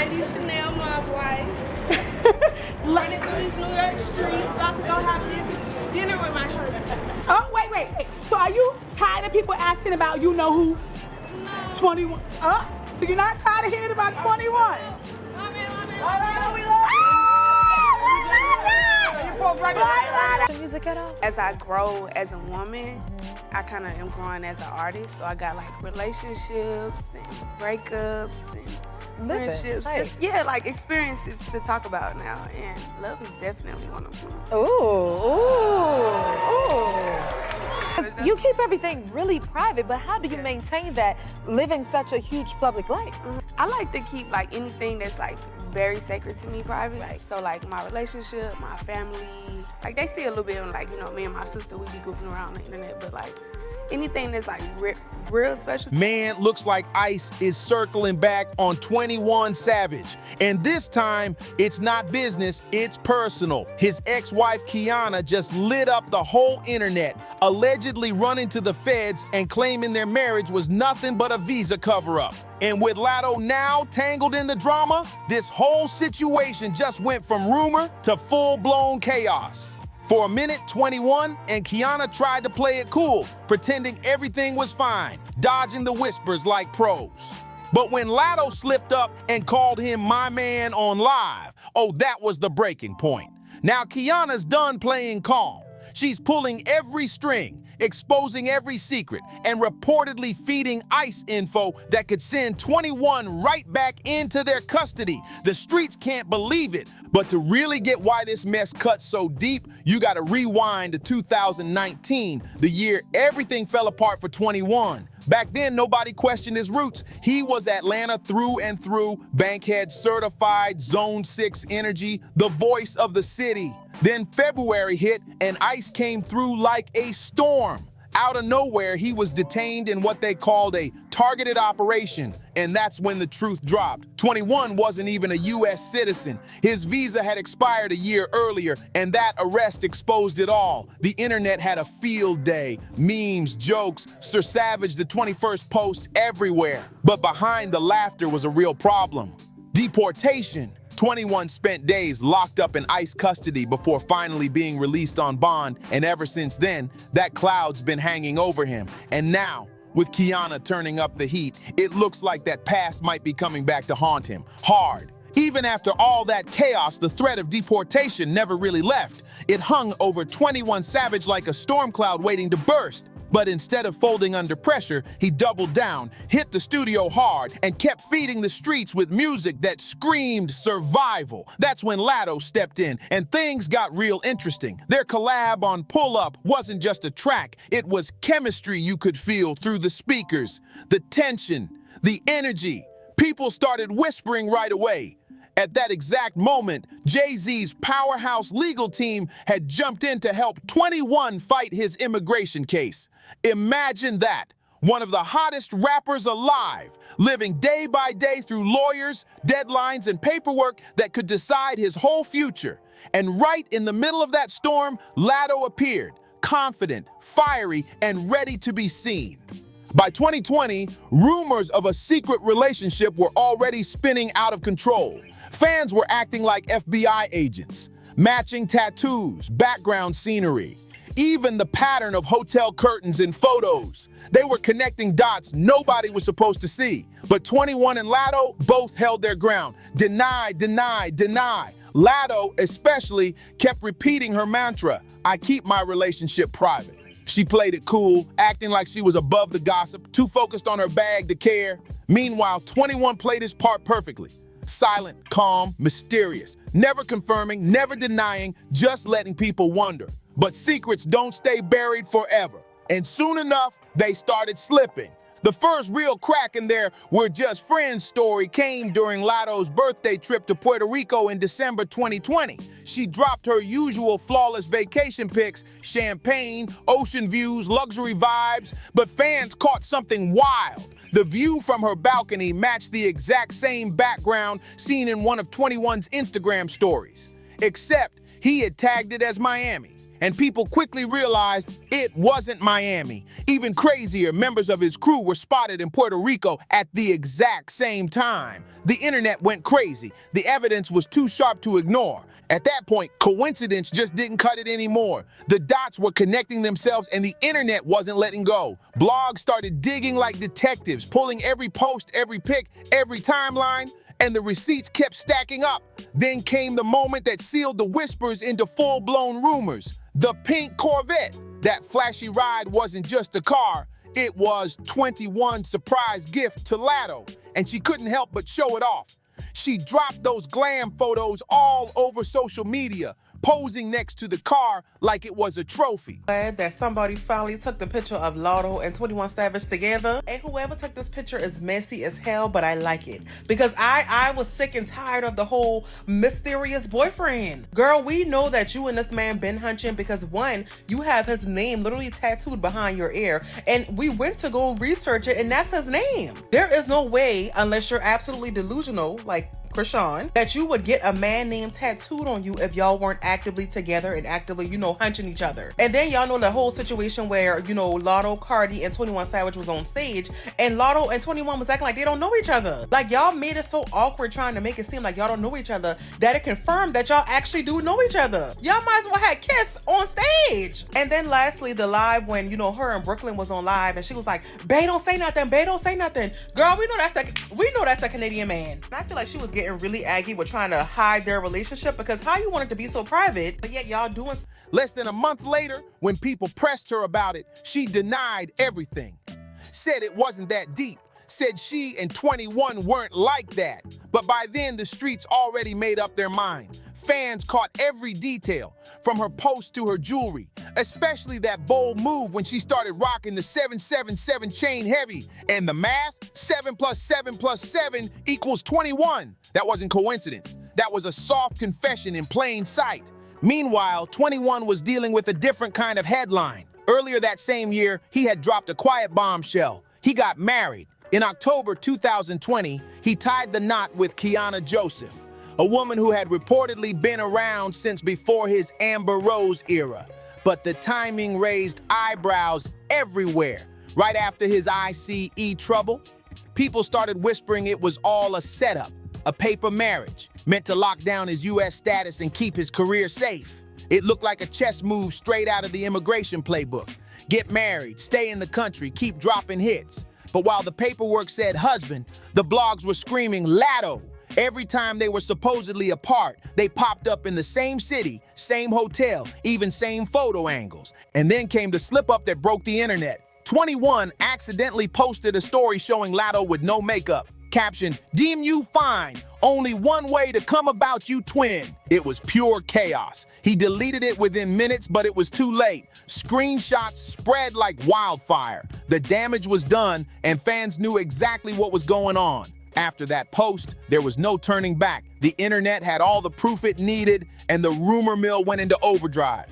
Lady Chanel, my wife. Running through these New York streets, about to go have this dinner with my husband. Oh, wait. So are you tired of people asking about you know who? No. 21. So you're not tired of hearing about 21? My man. All right, we love you. Music at all? As I grow as a woman, I kind of am growing as an artist. So I got like relationships and breakups and friendships. Hey. Just, like experiences to talk about now. And love is definitely one of them. Ooh. You keep everything really private, but how do you maintain that living such a huge public life? I like to keep like anything that's like very sacred to me private. Like, so like my relationship, my family, like they see a little bit of like, you know, me and my sister, we be goofing around on the internet, but like anything that's like real special. Man, looks like Ice is circling back on 21 Savage. And this time, it's not business, it's personal. His ex-wife, Kiana, just lit up the whole internet, allegedly running to the feds and claiming their marriage was nothing but a visa cover-up. And with Latto now tangled in the drama, this whole situation just went from rumor to full-blown chaos. For a minute, 21 and Kiana tried to play it cool, pretending everything was fine, dodging the whispers like pros. But when Latto slipped up and called him my man on live, that was the breaking point. Now Kiana's done playing calm. She's pulling every string, exposing every secret, and reportedly feeding ICE info that could send 21 right back into their custody. The streets can't believe it, but to really get why this mess cuts so deep, you gotta rewind to 2019, the year everything fell apart for 21. Back then, nobody questioned his roots. He was Atlanta through and through, Bankhead certified, Zone 6 energy, the voice of the city. Then February hit and ICE came through like a storm. Out of nowhere, he was detained in what they called a targeted operation, and that's when the truth dropped. 21 wasn't even a U.S. citizen. His visa had expired a year earlier, and that arrest exposed it all. The internet had a field day. Memes, jokes, Sir Savage the 21st posts everywhere. But behind the laughter was a real problem. Deportation. 21 spent days locked up in ICE custody before finally being released on bond, and ever since then, that cloud's been hanging over him. And now, with Kiana turning up the heat, it looks like that past might be coming back to haunt him, hard. Even after all that chaos, the threat of deportation never really left. It hung over 21 Savage like a storm cloud waiting to burst. But instead of folding under pressure, he doubled down, hit the studio hard, and kept feeding the streets with music that screamed survival. That's when Latto stepped in, and things got real interesting. Their collab on Pull Up wasn't just a track, it was chemistry you could feel through the speakers. The tension, the energy. People started whispering right away. At that exact moment, Jay-Z's powerhouse legal team had jumped in to help 21 fight his immigration case. Imagine that. One of the hottest rappers alive, living day by day through lawyers, deadlines, and paperwork that could decide his whole future. And right in the middle of that storm, Latto appeared, confident, fiery, and ready to be seen. By 2020, rumors of a secret relationship were already spinning out of control. Fans were acting like FBI agents, matching tattoos, background scenery, even the pattern of hotel curtains in photos. They were connecting dots nobody was supposed to see. But 21 and Latto both held their ground. Deny, deny, deny. Latto especially kept repeating her mantra, I keep my relationship private. She played it cool, acting like she was above the gossip, too focused on her bag to care. Meanwhile, 21 played his part perfectly. Silent, calm, mysterious, never confirming, never denying, just letting people wonder. But secrets don't stay buried forever. And soon enough, they started slipping. The first real crack in their "we're just friends" story came during Latto's birthday trip to Puerto Rico in December 2020. She dropped her usual flawless vacation pics, champagne, ocean views, luxury vibes, but fans caught something wild. The view from her balcony matched the exact same background seen in one of 21's Instagram stories. Except he had tagged it as Miami. And people quickly realized it wasn't Miami. Even crazier, members of his crew were spotted in Puerto Rico at the exact same time. The internet went crazy. The evidence was too sharp to ignore. At that point, coincidence just didn't cut it anymore. The dots were connecting themselves and the internet wasn't letting go. Blogs started digging like detectives, pulling every post, every pic, every timeline, and the receipts kept stacking up. Then came the moment that sealed the whispers into full-blown rumors. The pink Corvette. That flashy ride wasn't just a car, it was 21's surprise gift to Latto, and she couldn't help but show it off. She dropped those glam photos all over social media, posing next to the car like it was a trophy. Glad that somebody finally took the picture of Latto and 21 Savage together. And whoever took this picture is messy as hell, but I like it. Because I was sick and tired of the whole mysterious boyfriend. Girl, we know that you and this man been hunching because one, you have his name literally tattooed behind your ear. And we went to go research it and that's his name. There is no way, unless you're absolutely delusional, like Krishan, that you would get a man name tattooed on you if y'all weren't actively together and actively, hunching each other. And then y'all know the whole situation where, Latto, Cardi, and 21 Savage was on stage, and Latto and 21 was acting like they don't know each other. Like, y'all made it so awkward trying to make it seem like y'all don't know each other that it confirmed that y'all actually do know each other. Y'all might as well have kissed on stage. And then lastly, the live when, her and Brooklyn was on live and she was like, "Bae, don't say nothing, Bae, don't say nothing." Girl, we know that's a Canadian man. And I feel like she was getting really aggy with trying to hide their relationship because how you want it to be so private, but yet y'all doing. Less than a month later, when people pressed her about it, she denied everything. Said it wasn't that deep. Said she and 21 weren't like that. But by then, the streets already made up their mind. Fans caught every detail, from her post to her jewelry, especially that bold move when she started rocking the 777 chain heavy. And the math, 7 plus 7 plus 7 equals 21. That wasn't coincidence. That was a soft confession in plain sight. Meanwhile, 21 was dealing with a different kind of headline. Earlier that same year, he had dropped a quiet bombshell. He got married. In October 2020, he tied the knot with Kiana Joseph, a woman who had reportedly been around since before his Amber Rose era. But the timing raised eyebrows everywhere. Right after his ICE trouble, people started whispering it was all a setup, a paper marriage, meant to lock down his U.S. status and keep his career safe. It looked like a chess move straight out of the immigration playbook. Get married, stay in the country, keep dropping hits. But while the paperwork said husband, the blogs were screaming Latto. Every time they were supposedly apart, they popped up in the same city, same hotel, even same photo angles. And then came the slip-up that broke the internet. 21 accidentally posted a story showing Latto with no makeup. Caption, "Deem you fine. Only one way to come about you twin." It was pure chaos. He deleted it within minutes, but it was too late. Screenshots spread like wildfire. The damage was done, and fans knew exactly what was going on. After that post, there was no turning back. The internet had all the proof it needed, and the rumor mill went into overdrive.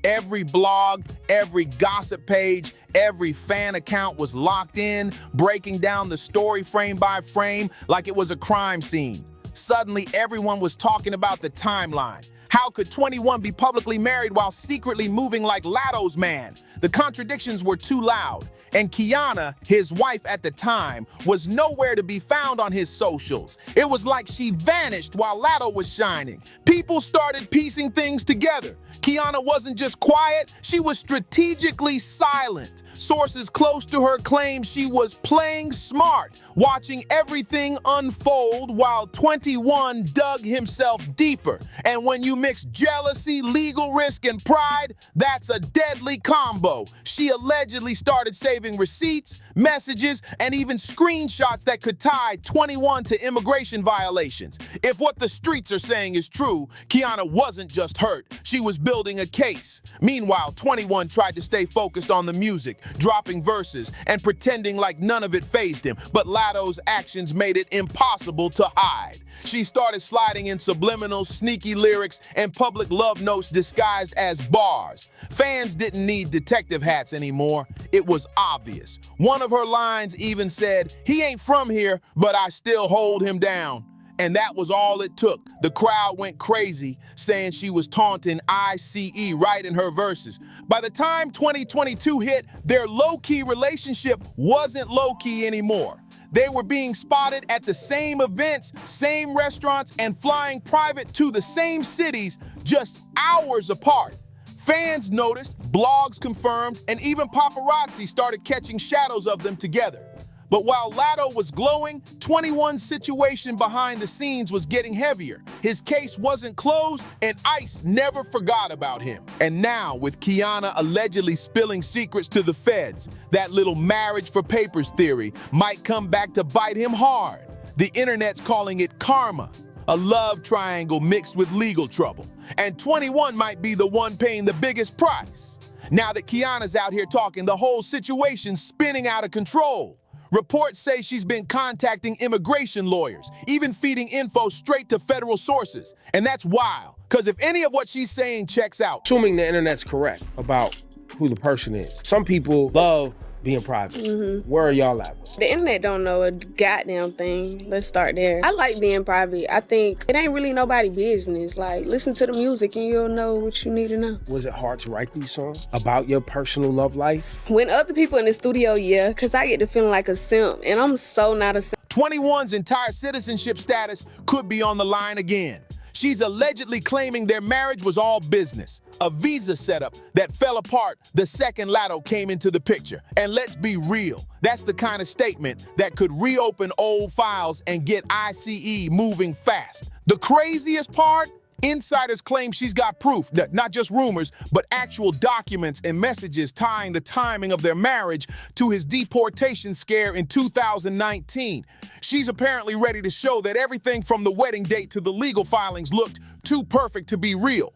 Every blog, every gossip page, every fan account was locked in, breaking down the story frame by frame like it was a crime scene. Suddenly, everyone was talking about the timeline. How could 21 be publicly married while secretly moving like Latto's man? The contradictions were too loud. And Kiana, his wife at the time, was nowhere to be found on his socials. It was like she vanished while Latto was shining. People started piecing things together. Kiana wasn't just quiet, she was strategically silent. Sources close to her claim she was playing smart, watching everything unfold while 21 dug himself deeper. And when you mix jealousy, legal risk, and pride, that's a deadly combo. She allegedly started saving receipts, messages, and even screenshots that could tie 21 to immigration violations. If what the streets are saying is true, Kiana wasn't just hurt, she was building a case. Meanwhile, 21 tried to stay focused on the music, dropping verses, and pretending like none of it fazed him, but Latto's actions made it impossible to hide. She started sliding in subliminals, sneaky lyrics, and public love notes disguised as bars. Fans didn't need detective hats anymore. It was obvious. One of her lines even said, "He ain't from here, but I still hold him down." And that was all it took. The crowd went crazy, saying she was taunting ICE right in her verses. By the time 2022 hit, their low-key relationship wasn't low-key anymore. They were being spotted at the same events, same restaurants, and flying private to the same cities just hours apart. Fans noticed, blogs confirmed, and even paparazzi started catching shadows of them together. But while Latto was glowing, 21's situation behind the scenes was getting heavier. His case wasn't closed, and ICE never forgot about him. And now, with Kiana allegedly spilling secrets to the feds, that little marriage for papers theory might come back to bite him hard. The internet's calling it karma, a love triangle mixed with legal trouble. And 21 might be the one paying the biggest price. Now that Kiana's out here talking, the whole situation's spinning out of control. Reports say she's been contacting immigration lawyers, even feeding info straight to federal sources. And that's wild, because if any of what she's saying checks out. Assuming the internet's correct about who the person is. Some people love being private. Where are y'all at? The internet don't know a goddamn thing. Let's start there. I like being private. I think it ain't really nobody business. Like, listen to the music and you'll know what you need to know. Was it hard to write these songs about your personal love life? When other people in the studio, yeah, because I get to feeling like a simp, and I'm so not a simp. 21's entire citizenship status could be on the line again. She's allegedly claiming their marriage was all business, a visa setup that fell apart the second Latto came into the picture. And let's be real, that's the kind of statement that could reopen old files and get ICE moving fast. The craziest part? Insiders claim she's got proof, not just rumors, but actual documents and messages tying the timing of their marriage to his deportation scare in 2019. She's apparently ready to show that everything from the wedding date to the legal filings looked too perfect to be real.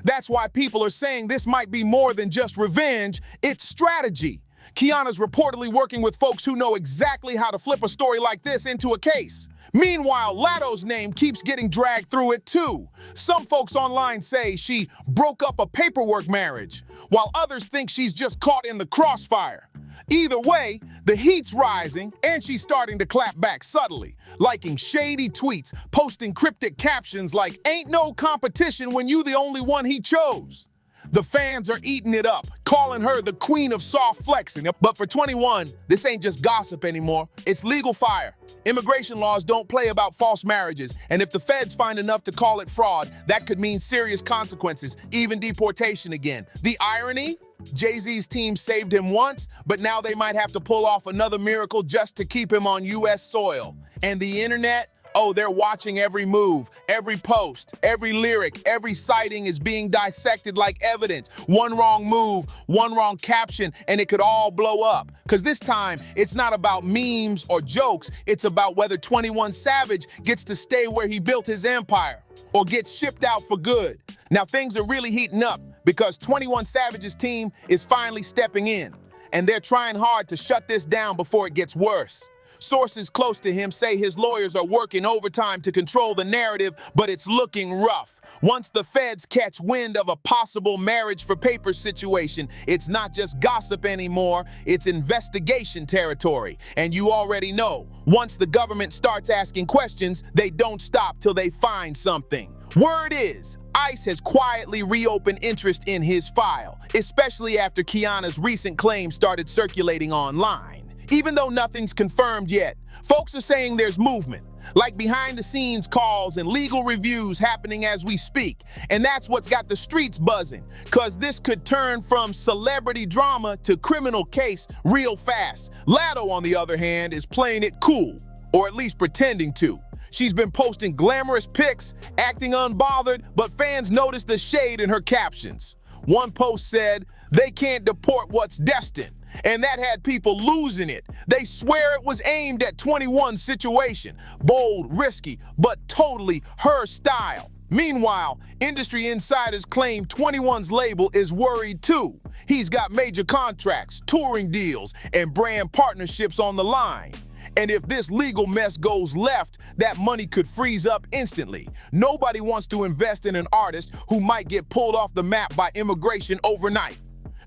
That's why people are saying this might be more than just revenge, it's strategy. Kiana's reportedly working with folks who know exactly how to flip a story like this into a case. Meanwhile, Latto's name keeps getting dragged through it too. Some folks online say she broke up a paperwork marriage, while others think she's just caught in the crossfire. Either way, the heat's rising, and she's starting to clap back subtly, liking shady tweets, posting cryptic captions like, "Ain't no competition when you the only one he chose." The fans are eating it up, calling her the queen of soft flexing. But for 21, this ain't just gossip anymore, it's legal fire. Immigration laws don't play about false marriages, and if the feds find enough to call it fraud, that could mean serious consequences, even deportation again. The irony? Jay-Z's team saved him once, but now they might have to pull off another miracle just to keep him on US soil. And the internet? Oh, they're watching every move, every post, every lyric, every sighting is being dissected like evidence. One wrong move, one wrong caption, and it could all blow up. Because this time, it's not about memes or jokes, it's about whether 21 Savage gets to stay where he built his empire or gets shipped out for good. Now things are really heating up because 21 Savage's team is finally stepping in, and they're trying hard to shut this down before it gets worse. Sources close to him say his lawyers are working overtime to control the narrative, but it's looking rough. Once the feds catch wind of a possible marriage for papers situation, it's not just gossip anymore, it's investigation territory. And you already know, once the government starts asking questions, they don't stop till they find something. Word is, ICE has quietly reopened interest in his file, especially after Kiana's recent claims started circulating online. Even though nothing's confirmed yet, folks are saying there's movement, like behind-the-scenes calls and legal reviews happening as we speak. And that's what's got the streets buzzing, because this could turn from celebrity drama to criminal case real fast. Latto, on the other hand, is playing it cool, or at least pretending to. She's been posting glamorous pics, acting unbothered, but fans notice the shade in her captions. One post said, "They can't deport what's destined." And that had people losing it. They swear it was aimed at 21's situation. Bold, risky, but totally her style. Meanwhile, industry insiders claim 21's label is worried too. He's got major contracts, touring deals, and brand partnerships on the line. And if this legal mess goes left, that money could freeze up instantly. Nobody wants to invest in an artist who might get pulled off the map by immigration overnight.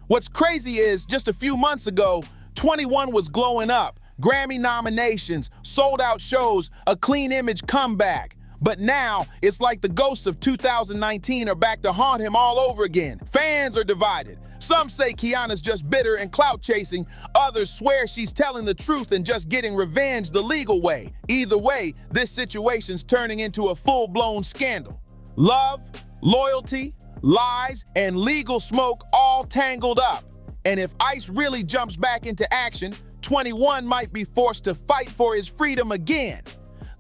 What's crazy is, just a few months ago, 21 was glowing up. Grammy nominations, sold-out shows, a clean image comeback. But now, it's like the ghosts of 2019 are back to haunt him all over again. Fans are divided. Some say Kiana's just bitter and clout chasing. Others swear she's telling the truth and just getting revenge the legal way. Either way, this situation's turning into a full-blown scandal. Love, loyalty, lies, and legal smoke all tangled up. And if ICE really jumps back into action, 21 might be forced to fight for his freedom again.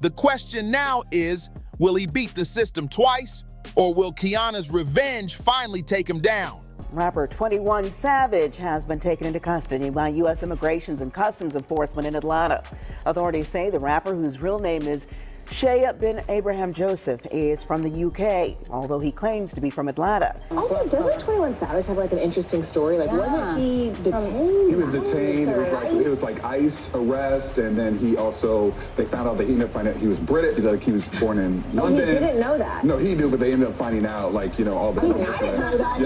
The question now is, will he beat the system twice, or will Kiana's revenge finally take him down? Rapper 21 Savage has been taken into custody by U.S. Immigration and Customs Enforcement in Atlanta. Authorities say the rapper, whose real name is Shea bin Abraham Joseph, is from the UK, although he claims to be from Atlanta. Also, doesn't 21 Savage have like an interesting story? Like, wasn't he detained? He was detained. It was like ICE arrest, and then they found out that he ended up finding out he was British, like he was born in London. He didn't know that. No, he knew, but they ended up finding out, like, all the. I didn't know that.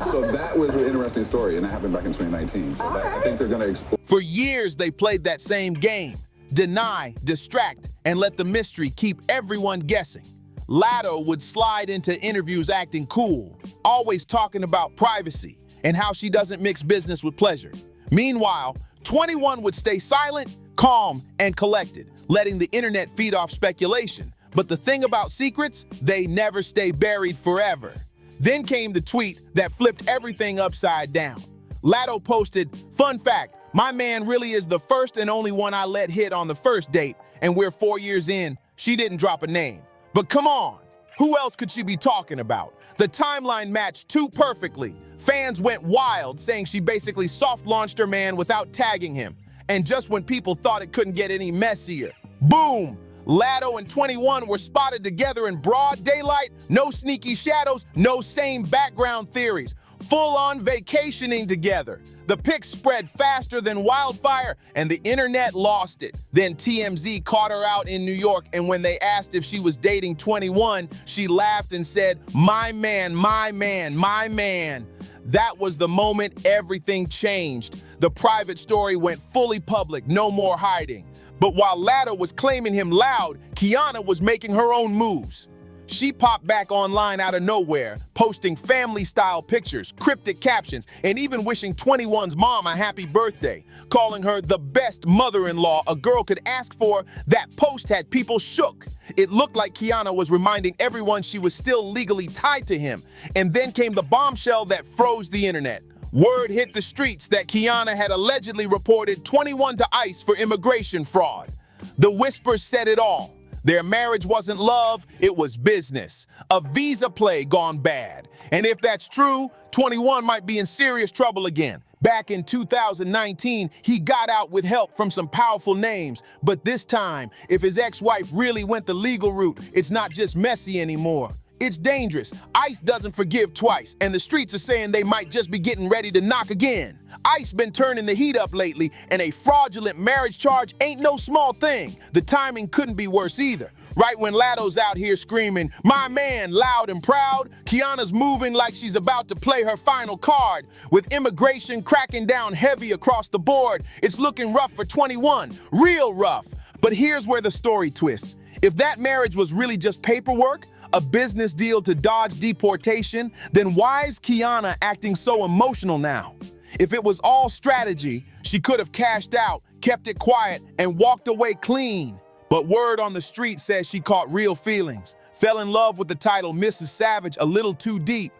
So that was an interesting story, and that happened back in 2019. So I think they're going to explore. For years, they played that same game. Deny, distract, and let the mystery keep everyone guessing. Latto would slide into interviews acting cool, always talking about privacy and how she doesn't mix business with pleasure. Meanwhile, 21 would stay silent, calm, and collected, letting the internet feed off speculation. But the thing about secrets, they never stay buried forever. Then came the tweet that flipped everything upside down. Latto posted, "Fun fact, my man really is the first and only one I let hit on the first date, and we're 4 years in." She didn't drop a name. But come on, who else could she be talking about? The timeline matched too perfectly. Fans went wild, saying she basically soft-launched her man without tagging him. And just when people thought it couldn't get any messier, boom! Latto and 21 were spotted together in broad daylight, no sneaky shadows, no same background theories. Full-on vacationing together. The pics spread faster than wildfire, and the internet lost it. Then TMZ caught her out in New York, and when they asked if she was dating 21, she laughed and said, "My man, my man, my man." That was the moment everything changed. The private story went fully public, no more hiding. But while Latto was claiming him loud, Kiana was making her own moves. She popped back online out of nowhere, posting family-style pictures, cryptic captions, and even wishing 21's mom a happy birthday, calling her the best mother-in-law a girl could ask for. That post had people shook. It looked like Kiana was reminding everyone she was still legally tied to him. And then came the bombshell that froze the internet. Word hit the streets that Kiana had allegedly reported 21 to ICE for immigration fraud. The whispers said it all. Their marriage wasn't love, it was business. A visa play gone bad. And if that's true, 21 might be in serious trouble again. Back in 2019, he got out with help from some powerful names. But this time, if his ex-wife really went the legal route, it's not just messy anymore. It's dangerous. ICE doesn't forgive twice, and the streets are saying they might just be getting ready to knock again. ICE been turning the heat up lately, and a fraudulent marriage charge ain't no small thing. The timing couldn't be worse either. Right when Latto's out here screaming, "My man," loud and proud, Kiana's moving like she's about to play her final card. With immigration cracking down heavy across the board, it's looking rough for 21, real rough. But here's where the story twists. If that marriage was really just paperwork, a business deal to dodge deportation, then why is Kiana acting so emotional now? If it was all strategy, she could have cashed out, kept it quiet, and walked away clean. But word on the street says she caught real feelings, fell in love with the title Mrs. Savage a little too deep.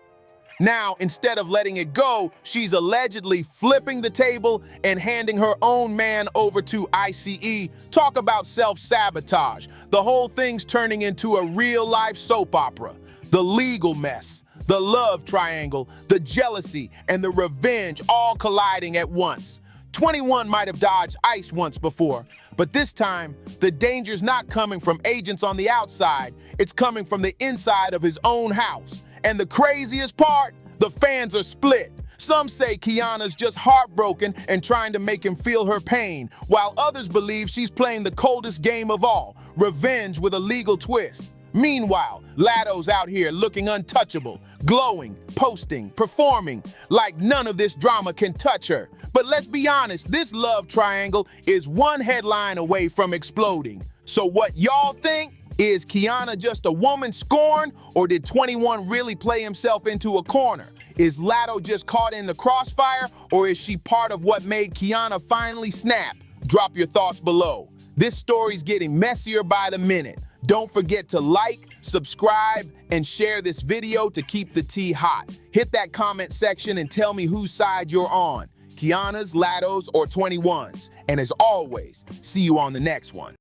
Now, instead of letting it go, she's allegedly flipping the table and handing her own man over to ICE. Talk about self-sabotage. The whole thing's turning into a real-life soap opera. The legal mess, the love triangle, the jealousy, and the revenge all colliding at once. 21 might have dodged ICE once before, but this time, the danger's not coming from agents on the outside. It's coming from the inside of his own house. And the craziest part, the fans are split. Some say Kiana's just heartbroken and trying to make him feel her pain, while others believe she's playing the coldest game of all, revenge with a legal twist. Meanwhile, Latto's out here looking untouchable, glowing, posting, performing, like none of this drama can touch her. But let's be honest, this love triangle is one headline away from exploding. So what y'all think? Is Kiana just a woman scorned, or did 21 really play himself into a corner? Is Latto just caught in the crossfire, or is she part of what made Kiana finally snap? Drop your thoughts below. This story's getting messier by the minute. Don't forget to like, subscribe, and share this video to keep the tea hot. Hit that comment section and tell me whose side you're on, Kiana's, Latto's, or 21's. And as always, see you on the next one.